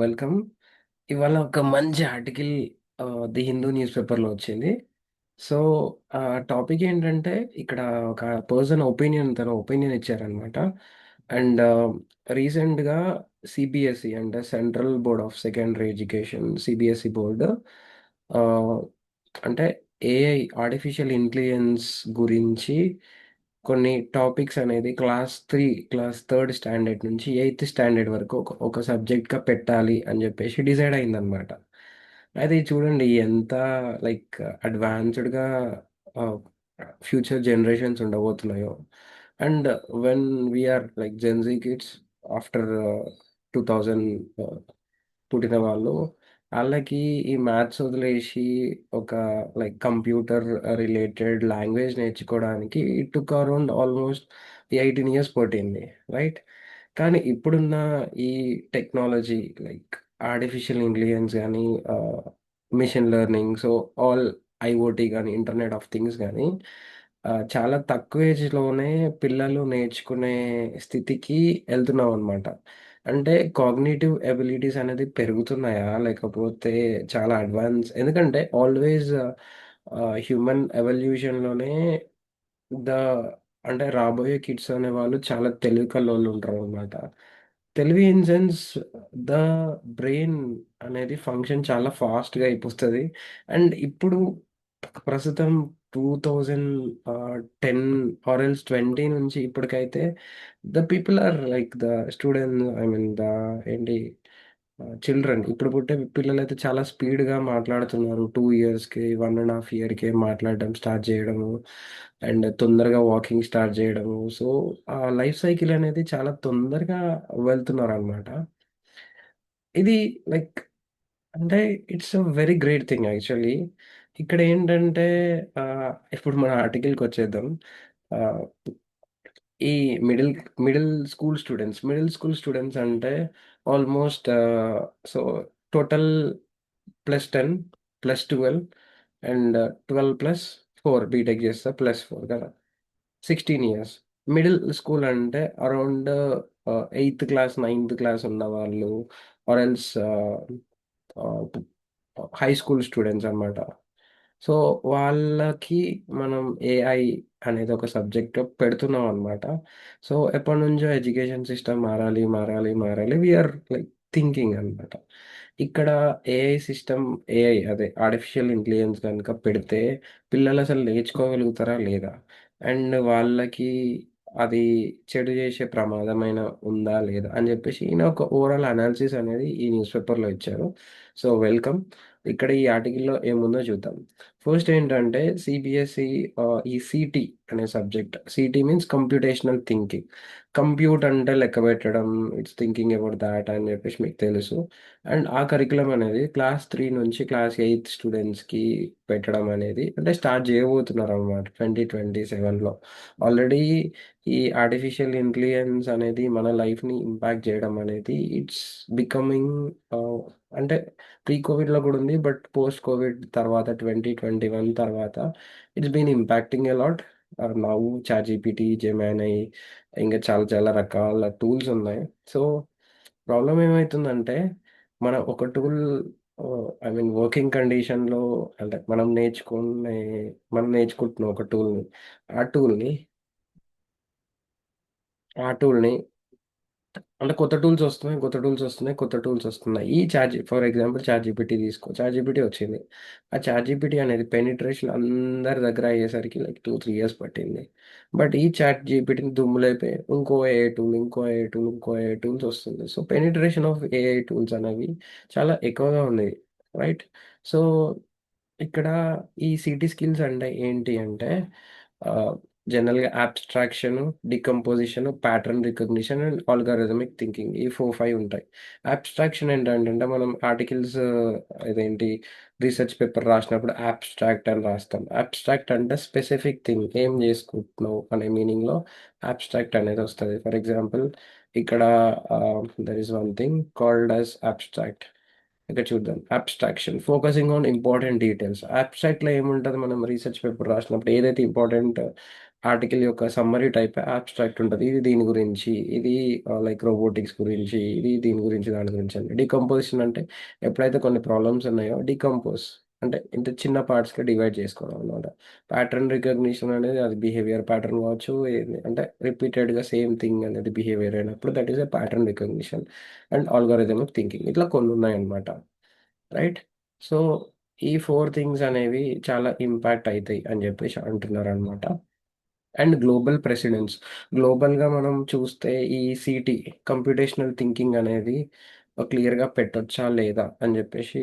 Welcome. ఇవాళ ఒక మంచి ఆర్టికల్ ది హిందూ న్యూస్ పేపర్లో వచ్చింది. సో ఆ టాపిక్ ఏంటంటే ఇక్కడ ఒక పర్సన్ ఒపీనియన్ తన ఒపీనియన్ ఇచ్చారనమాట. అండ్ రీసెంట్గా సిబిఎస్ఈ అంటే central board of secondary education CBSE board అంటే ఏఐ ఆర్టిఫిషియల్ ఇంటెలిజెన్స్ గురించి కొన్ని టాపిక్స్ అనేది క్లాస్ థర్డ్ స్టాండర్డ్ నుంచి ఎయిత్ స్టాండర్డ్ వరకు ఒక సబ్జెక్ట్గా పెట్టాలి అని చెప్పేసి డిసైడ్ అయిందనమాట. అయితే ఇది చూడండి ఎంత లైక్ అడ్వాన్స్డ్గా ఫ్యూచర్ జనరేషన్స్ ఉండబోతున్నాయో. And when we are like Gen Z kids after 2000 పుట్టిన వాళ్ళు, వాళ్ళకి ఈ మ్యాథ్స్ వదిలేసి ఒక లైక్ కంప్యూటర్ రిలేటెడ్ లాంగ్వేజ్ నేర్చుకోవడానికి it took around almost 18 years పట్టింది, రైట్? కానీ ఇప్పుడున్న ఈ టెక్నాలజీ లైక్ ఆర్టిఫిషియల్ ఇంటెలిజెన్స్ కానీ machine learning, so all IoT కానీ ఇంటర్నెట్ ఆఫ్ థింగ్స్ కానీ చాలా తక్కువ ఏజ్లోనే పిల్లలు నేర్చుకునే స్థితికి వెళ్తున్నాం అనమాట. అంటే కాగ్నిటివ్ ఎబిలిటీస్ అనేది పెరుగుతున్నాయా, లేకపోతే చాలా అడ్వాన్స్? ఎందుకంటే ఆల్వేస్ హ్యూమన్ ఎవల్యూషన్లోనే ద అంటే రాబోయే కిడ్స్ అనే వాళ్ళు చాలా తెలివి కల్లోళ్ళు ఉంటారు అనమాట. తెలివి ఇన్ సెన్స్ ద బ్రెయిన్ అనేది ఫంక్షన్ చాలా ఫాస్ట్గా అయిపోతుంది. అండ్ ఇప్పుడు ప్రస్తుతం 2010 ఆర్ఎల్స్ 20 నుంచి ఇప్పటికైతే the people are like the student, I mean the ఏంటి చిల్డ్రన్, ఇప్పుడు పుట్టే పిల్లలు అయితే చాలా స్పీడ్గా మాట్లాడుతున్నారు. 2 yearsకి 1.5 yearకే మాట్లాడడం స్టార్ట్ చేయడము, అండ్ తొందరగా వాకింగ్ స్టార్ట్ చేయడము. సో ఆ లైఫ్ సైకిల్ అనేది చాలా తొందరగా వెళ్తున్నారు అనమాట. ఇది లైక్ అంటే it's a very great thing actually. ఇక్కడ ఏంటంటే ఇప్పుడు మన ఆర్టికల్కి వచ్చేద్దాం. ఆ, ఈ మిడిల్ మిడిల్ స్కూల్ స్టూడెంట్స్ అంటే almost so total +10 +12 and 12+4 BTech చేస్తా +4 కదా, 16 years. మిడిల్ స్కూల్ అంటే around 8th class 9th class ఉన్న వాళ్ళు, or else high school students అన్నమాట. సో వాళ్ళకి మనం ఏఐ అనేది ఒక సబ్జెక్ట్ పెడుతున్నాం అనమాట. సో ఎప్పటి నుంచో ఎడ్యుకేషన్ సిస్టమ్ మారాలి మారాలి మారాలి వీఆర్ లైక్ థింకింగ్ అనమాట. ఇక్కడ ఏఐ సిస్టమ్, ఏఐ అదే ఆర్టిఫిషియల్ ఇంటెలిజెన్స్ కనుక పెడితే పిల్లలు అసలు నేర్చుకోగలుగుతారా లేదా, అండ్ వాళ్ళకి అది చెడు చేసే ప్రమాదమైన ఉందా లేదా అని చెప్పేసి ఈయన ఒక ఓవరాల్ అనాలిసిస్ అనేది ఈ న్యూస్ పేపర్లో ఇచ్చారు. So welcome. ఇక్కడ ఈ ఆర్టికల్లో ఏముందో చూద్దాం. ఫస్ట్ ఏంటంటే సిబిఎస్ఈ ఈ సిటీ అనే subject. City means computational thinking. Compute అంటే లెక్క పెట్టడం, ఇట్స్ థింకింగ్ అబౌట్ దాట్ అని చెప్పేసి మీకు తెలుసు. అండ్ ఆ కరికులం అనేది క్లాస్ 3 నుంచి క్లాస్ 8 స్టూడెంట్స్కి పెట్టడం అనేది అంటే స్టార్ట్ చేయబోతున్నారు అనమాట 2027లో. ఆల్రెడీ ఈ ఆర్టిఫిషియల్ ఇంటెలిజెన్స్ అనేది మన లైఫ్ని ఇంపాక్ట్ చేయడం అనేది ఇట్స్ బికమింగ్ అంటే ప్రీ కోవిడ్లో కూడా ఉంది, బట్ పోస్ట్ కోవిడ్ తర్వాత 2021 తర్వాత it's been impacting a lot. Now ChatGPT, Gemini, ఇంకా చాలా చాలా రకాల టూల్స్ ఉన్నాయి. సో ప్రాబ్లం ఏమవుతుందంటే మనం ఒక టూల్, ఐ మీన్ వర్కింగ్ కండిషన్లో, అంటే మనం నేర్చుకుంటున్నాం ఒక టూల్ని. ఆ టూల్ని ఆ టూల్ని అంటే కొత్త టూల్స్ వస్తున్నాయి. ఈ ఫర్ ఎగ్జాంపుల్ చాట్ జీపీటీ తీసుకో. చాట్ జీపీటీ వచ్చింది. ఆ చాట్ జీపీటీ అనేది పెనిట్రేషన్ అందరి దగ్గర అయ్యేసరికి లైక్ 2-3 years పట్టింది. బట్ ఈ చాట్ జీపీటీని దుమ్ములైపోయి ఇంకో ఏఐ టూల్, ఇంకో ఏఐ టూల్స్ వస్తుంది. So penetration of AI tools అనేవి చాలా ఎక్కువగా ఉంది, రైట్? సో ఇక్కడ ఈ సిటీ స్కిల్స్ అంటే ఏంటి అంటే జనరల్గా abstraction, decomposition, pattern recognition and algorithmic thinking, ఈ 4-5 ఉంటాయి. అబ్స్ట్రాక్షన్ ఏంటంటే మనం ఆర్టికల్స్ ఇదేంటి రీసెర్చ్ పేపర్ రాసినప్పుడు అబ్స్ట్రాక్ట్ అని రాస్తాం. అబ్స్ట్రాక్ట్ అంటే స్పెసిఫిక్ థింగ్ ఏం చేసుకుంటున్నావు అనే మీనింగ్లో అబ్స్ట్రాక్ట్ అనేది వస్తుంది. ఫర్ ఎగ్జాంపుల్ ఇక్కడ there is one thing called as abstract. ఇక్కడ చూద్దాం. Abstraction focusing on important details. అబ్స్ట్రాక్ట్లో ఏముంటుంది, మనం రీసెర్చ్ పేపర్ రాసినప్పుడు ఏదైతే ఇంపార్టెంట్ ఆర్టికల్ యొక్క సమ్మరీ టైప్ అబ్స్ట్రాక్ట్ ఉంటుంది. ఇది దీని గురించి, ఇది లైక్ రోబోటిక్స్ గురించి, ఇది దీని గురించి, దాని గురించి అని. డికంపోజిషన్ అంటే ఎప్పుడైతే కొన్ని ప్రాబ్లమ్స్ ఉన్నాయో డికంపోజ్ అంటే ఇంత చిన్న పార్ట్స్గా డివైడ్ చేసుకోవడం అనమాట. ప్యాటర్న్ రికగ్నిషన్ అనేది అది బిహేవియర్ ప్యాటర్న్ కావచ్చు, అంటే రిపీటెడ్గా సేమ్ థింగ్ అనేది బిహేవియర్ అయినప్పుడు that is a pattern recognition. And algorithmic thinking ఇట్లా కొన్ని ఉన్నాయన్నమాట. రైట్. సో ఈ ఫోర్ థింగ్స్ అనేవి చాలా ఇంపాక్ట్ అవుతాయి అని చెప్పేసి అంటున్నారు అనమాట. అండ్ గ్లోబల్ ప్రెసిడెన్స్, గ్లోబల్గా మనం చూస్తే ఈ సిటీ కంప్యూటేషనల్ థింకింగ్ అనేది క్లియర్గా పెట్టొచ్చా లేదా అని చెప్పేసి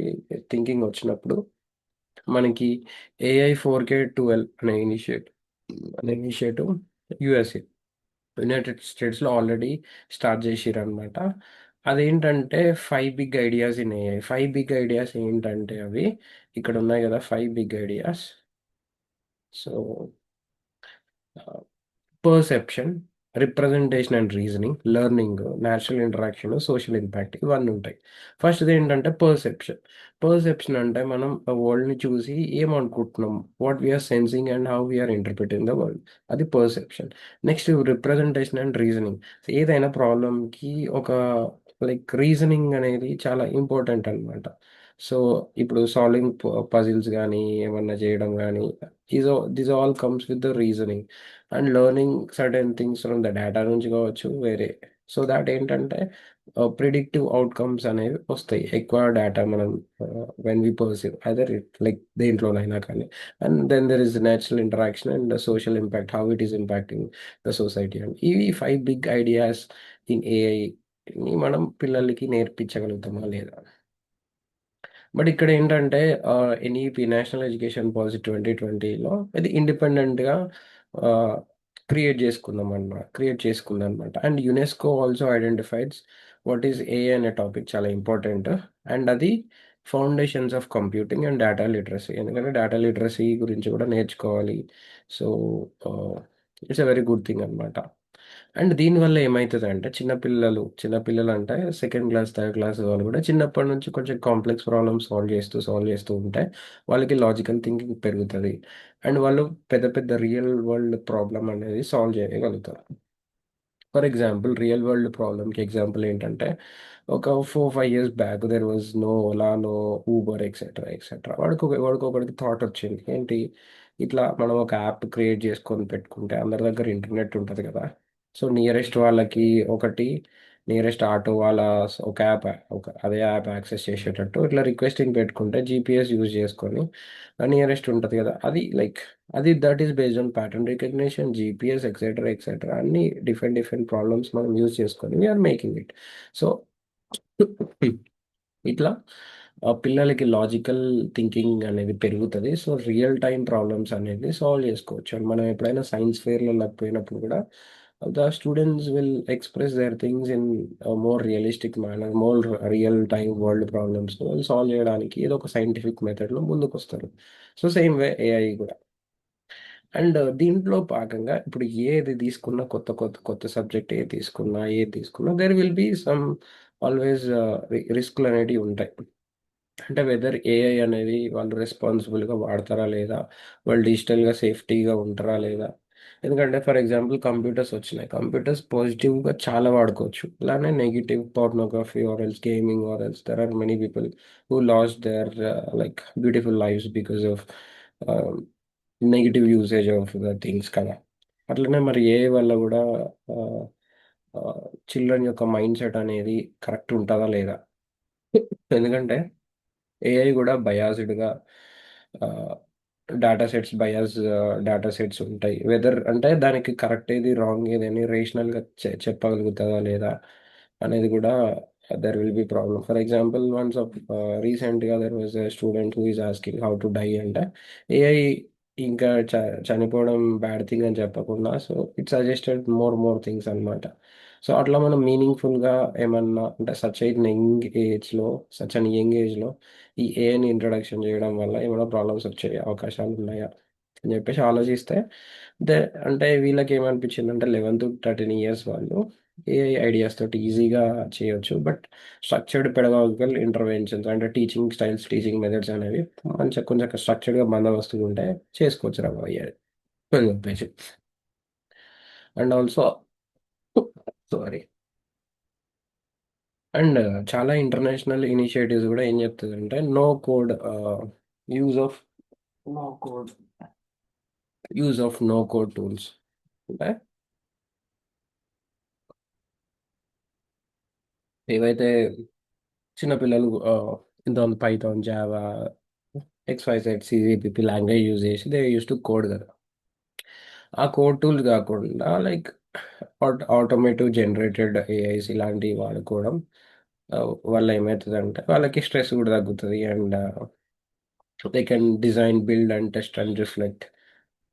థింకింగ్ వచ్చినప్పుడు మనకి AI 4K12 అనే ఇనిషియేటివ్ యుఎస్ఏ యునైటెడ్ స్టేట్స్లో ఆల్రెడీ స్టార్ట్ చేసిర్రు అనమాట. అదేంటంటే 5 big ideas in AI. 5 big ideas ఏంటంటే అవి ఇక్కడ ఉన్నాయి కదా, 5 big ideas. So perception, representation and reasoning, learning, natural interaction, social impact, ఇవన్నీ ఉంటాయి. ఫస్ట్ ఏంటంటే పర్సెప్షన్. పర్సెప్షన్ అంటే మనం వరల్డ్ని చూసి ఏమనుకుంటున్నాం, what we are sensing and how we are interpreting the world, అది perception. Next representation and reasoning. ఏదైనా ప్రాబ్లమ్కి ఒక లైక్ రీజనింగ్ అనేది చాలా ఇంపార్టెంట్ అనమాట. సో ఇప్పుడు సాల్వింగ్ పజిల్స్ కానీ ఏమన్నా చేయడం కానీ, this all comes with the reasoning. And learning certain things from the data నుంచి కావచ్చు వేరే. సో దాట్ ఏంటంటే ప్రిడిక్టివ్ అవుట్కమ్స్ అనేవి వస్తాయి ఎక్కువ డేటా మనం when we perceive other like దేంట్లోనైనా కానీ. And then there is natural interaction and social impact, how it is impacting the society. And ఇవి 5 బిగ్ ఐడియాస్ ఇన్ ఏఐని మనం పిల్లలకి నేర్పించగలుగుతామా లేదా. బట్ ఇక్కడ ఏంటంటే ఎన్ఈపి నేషనల్ ఎడ్యుకేషన్ పాలసీ 2020లో ఇది ఇండిపెండెంట్గా క్రియేట్ చేసుకుంది అనమాట. And UNESCO also identifies what is AI అనే టాపిక్ చాలా ఇంపార్టెంట్. అండ్ అది foundations of computing and data literacy, ఎందుకంటే డేటా లిటరసీ గురించి కూడా నేర్చుకోవాలి. So it's a very good thing అనమాట. అండ్ దీనివల్ల ఏమవుతుంది అంటే చిన్నపిల్లలు అంటే సెకండ్ క్లాస్ థర్డ్ క్లాస్ వాళ్ళు కూడా చిన్నప్పటి నుంచి కొంచెం కాంప్లెక్స్ ప్రాబ్లమ్స్ సాల్వ్ చేస్తూ ఉంటే వాళ్ళకి లాజికల్ థింకింగ్ పెరుగుతుంది. అండ్ వాళ్ళు పెద్ద పెద్ద రియల్ వరల్డ్ ప్రాబ్లం అనేది సాల్వ్ చేయగలుగుతారు. ఫర్ ఎగ్జాంపుల్ రియల్ వరల్డ్ ప్రాబ్లమ్కి ఎగ్జాంపుల్ ఏంటంటే ఒక 4-5 years back there was no Ola, no Uber, etcetera. వాడికి థాట్ వచ్చింది ఏంటి, ఇట్లా మనం ఒక యాప్ క్రియేట్ చేసుకొని పెట్టుకుంటే అందరి దగ్గర ఇంటర్నెట్ ఉంటుంది కదా. సో నియరెస్ట్ వాళ్ళకి ఒకటి, నియరెస్ట్ ఆటో వాళ్ళ ఒక యాప్, అదే యాప్ యాక్సెస్ చేసేటట్టు ఇట్లా రిక్వెస్టింగ్ పెట్టుకుంటే జీపీఎస్ యూజ్ చేసుకొని నియరెస్ట్ ఉంటుంది కదా, అది లైక్ అది that is based on pattern recognition, GPS, etcetera అన్ని డిఫరెంట్ డిఫరెంట్ ప్రాబ్లమ్స్ మనం యూజ్ చేసుకొని వీఆర్ మేకింగ్ ఇట్. సో ఇట్లా పిల్లలకి లాజికల్ థింకింగ్ అనేది పెరుగుతుంది. సో రియల్ టైం ప్రాబ్లమ్స్ అనేది సాల్వ్ చేసుకోవచ్చు. అండ్ మనం ఎప్పుడైనా సైన్స్ ఫేర్లో లేకపోయినప్పుడు కూడా the students will express there things in more realistic manner, more real time world problems వాళ్ళు సాల్వ్ చేయడానికి ఏదో ఒక సైంటిఫిక్ మెథడ్లో ముందుకు వస్తారు. సో సేమ్ వే ఏఐ కూడా. అండ్ దీంట్లో భాగంగా ఇప్పుడు ఏది తీసుకున్నా, కొత్త కొత్త కొత్త సబ్జెక్ట్ ఏది తీసుకున్నా there will be some always రిస్క్లు అనేటివి ఉంటాయి. అంటే వెదర్ ఏఐ అనేది వాళ్ళు రెస్పాన్సిబుల్గా వాడతారా లేదా, వాళ్ళు డిజిటల్గా సేఫ్టీగా ఉంటారా లేదా. ఎందుకంటే ఫర్ ఎగ్జాంపుల్ కంప్యూటర్స్ వచ్చినాయి, కంప్యూటర్స్ పాజిటివ్గా చాలా వాడుకోవచ్చు, అలానే negative pornography or else gaming or else there are many people who lost their like beautiful lifes because of negative usage of the things కదా. అట్లనే మరి ఏఐ వల్ల కూడా చిల్డ్రన్ యొక్క మైండ్ సెట్ అనేది కరెక్ట్ ఉంటుందా లేదా. ఎందుకంటే ఏఐ కూడా బయాస్డ్గా డేటా సెట్స్ ఉంటాయి. వెదర్ అంటే దానికి కరెక్ట్ ఏది రాంగ్ ఏది అని రేషనల్గా చెప్పగలుగుతుందా లేదా అనేది కూడా there will be problem. For example once of రీసెంట్గా there was a student who is asking how to die అంటే ఏఐ ఇంకా చనిపోవడం బ్యాడ్ థింగ్ అని చెప్పకుండా so it suggested more things అన్నమాట. సో అట్లా మనం మీనింగ్ఫుల్గా ఏమన్నా అంటే సచ్ అన్ యంగ్ ఏజ్లో ఈ ఏఐని ఇంట్రడక్షన్ చేయడం వల్ల ఏమైనా ప్రాబ్లమ్స్ వచ్చే అవకాశాలు ఉన్నాయా అని చెప్పేసి ఆలోచిస్తే దే అంటే వీళ్ళకి ఏమనిపించింది అంటే 11 to 13 years వాళ్ళు ఏఐ ఐడియాస్ తోటి ఈజీగా చేయొచ్చు. బట్ స్ట్రక్చర్డ్ పెడగాగికల్ ఇంటర్వెన్షన్స్ అంటే టీచింగ్ స్టైల్స్, టీచింగ్ మెథడ్స్ అనేవి మంచిగా కొంచెం స్ట్రక్చర్డ్గా బందోబస్తుగా ఉంటే చేసుకోవచ్చు రా అని చెప్పేసి. అండ్ ఆల్సో సారీ, అండ్ చాలా ఇంటర్నేషనల్ ఇనిషియేటివ్స్ కూడా ఏం చెప్తుంది అంటే no code use of no code no code tools. అంటే ఏవైతే చిన్నపిల్లలు ఇంత Python, Java, XYZ, CVPP language use చేసి దే యూస్ టు కోడ్ కదా. ఆ కోడ్ టూల్స్ కాకుండా లైక్ ఆటోమేటివ్ జనరేటెడ్ ఏఐస్ ఇలాంటివి వాడుకోవడం ఆ, వల్ల ఏమవుతుందంటే వాళ్ళకి స్ట్రెస్ కూడా తగ్గుతుంది. And they can design, build and test and reflect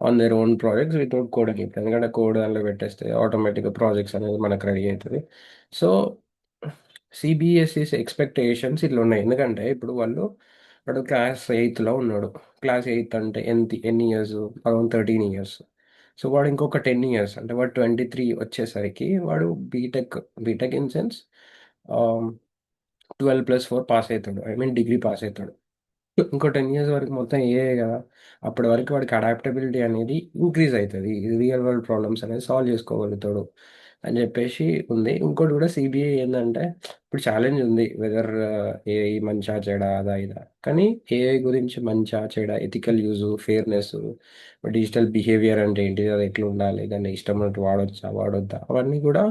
on their own projects without coding. ఇప్పుడు ఎందుకంటే కోడ్ దానిలో పెట్టేస్తే ఆటోమేటిక్గా ప్రాజెక్ట్స్ అనేది మనకు రెడీ అవుతుంది. సో సిబిఎస్ఈస్ ఎక్స్పెక్టేషన్స్ ఇట్లా ఉన్నాయి. ఎందుకంటే ఇప్పుడు వాడు క్లాస్ ఎయిత్లో ఉన్నాడు. క్లాస్ ఎయిత్ అంటే ఎన్ని ఇయర్స్? Around 13 years. సో వాడు ఇంకొక 10 ఇయర్స్ అంటే వాడు 23 వచ్చేసరికి వాడు BTech, BTech in sense 12+4 pass అవుతాడు, ఐ మీన్ డిగ్రీ పాస్ అవుతాడు. ఇంకో 10 ఇయర్స్ వరకు మొత్తం ఏ కదా. అప్పటి వరకు వాడికి అడాప్టబిలిటీ అనేది ఇంక్రీజ్ అవుతుంది, రియల్ వరల్డ్ ప్రాబ్లమ్స్ అనేది సాల్వ్ చేసుకోగలుగుతాడు అని చెప్పేసి ఉంది. ఇంకోటి కూడా సిబిఐ ఏంటంటే ఇప్పుడు ఛాలెంజ్ ఉంది వెదర్ ఏఐ మంచా చెడా అదా ఇదా. కానీ ఏఐ గురించి మంచా చెడా, ethical use, fairness, digital behaviour అంటే ఏంటిది, అది ఎట్లా ఉండాలి, దాన్ని ఇష్టం ఉన్నట్టు వాడొచ్చా వాడొద్దా, అవన్నీ కూడా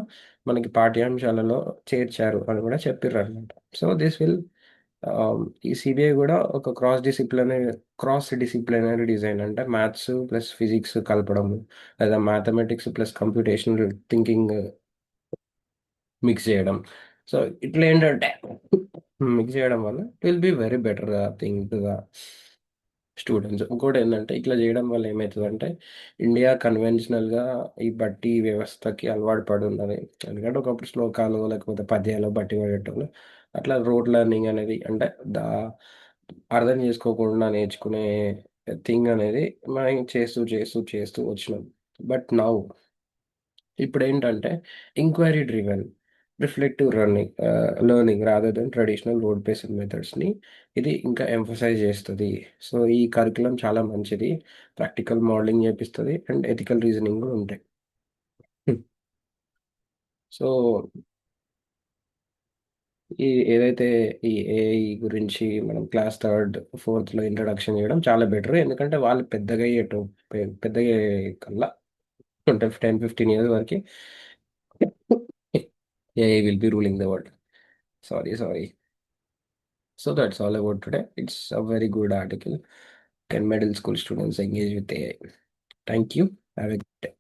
మనకి పాఠ్యాంశాలలో చేర్చారు అని కూడా చెప్పారు అనమాట. సో దిస్ విల్ ఈ సిబిఐ కూడా ఒక క్రాస్ డిసిప్లినరీ డిజైన్, అంటే మ్యాథ్స్ ప్లస్ ఫిజిక్స్ కలపడం, లేదా mathematics plus computational thinking mix చేయడం. సో ఇట్లా ఏంటంటే మిక్స్ చేయడం వల్ల it will be very better thing to the students. ఇంకోటి ఏంటంటే ఇట్లా చేయడం వల్ల ఏమవుతుందంటే ఇండియా కన్వెన్షనల్గా ఈ బట్టి వ్యవస్థకి అలవాటు పడి ఉన్నది. ఎందుకంటే ఒకప్పుడు శ్లోకాలు లేకపోతే పద్యాలు బట్టి పడేటోళ్ళు. అట్లా రోడ్ లెర్నింగ్ అనేది అంటే దా అర్థం చేసుకోకుండా నేర్చుకునే థింగ్ అనేది మనం చేస్తూ చేస్తూ చేస్తూ వచ్చినాం. బట్ నౌ ఇప్పుడు ఏంటంటే enquiry driven reflective learning rather than traditional rote based మెథడ్స్ని ఇది ఇంకా ఎంఫసైజ్ చేస్తుంది. సో ఈ కరికులం చాలా మంచిది, ప్రాక్టికల్ మోడలింగ్ చేపిస్తుంది అండ్ ఎథికల్ రీజనింగ్ కూడా ఉంటాయి. సో ఈ ఏదైతే ఈ ఏఐ గురించి మనం క్లాస్ థర్డ్ ఫోర్త్లో ఇంట్రడక్షన్ చేయడం చాలా బెటర్. ఎందుకంటే వాళ్ళు పెద్దగా అయ్యేటో పెద్దగా అయ్యే కల్లా అంటే 10-15 ఇయర్స్ వరకు AI will be ruling the world. Sorry. So that's all about today. It's a very good article. Can middle school students engage with AI? Thank you. Have a good day.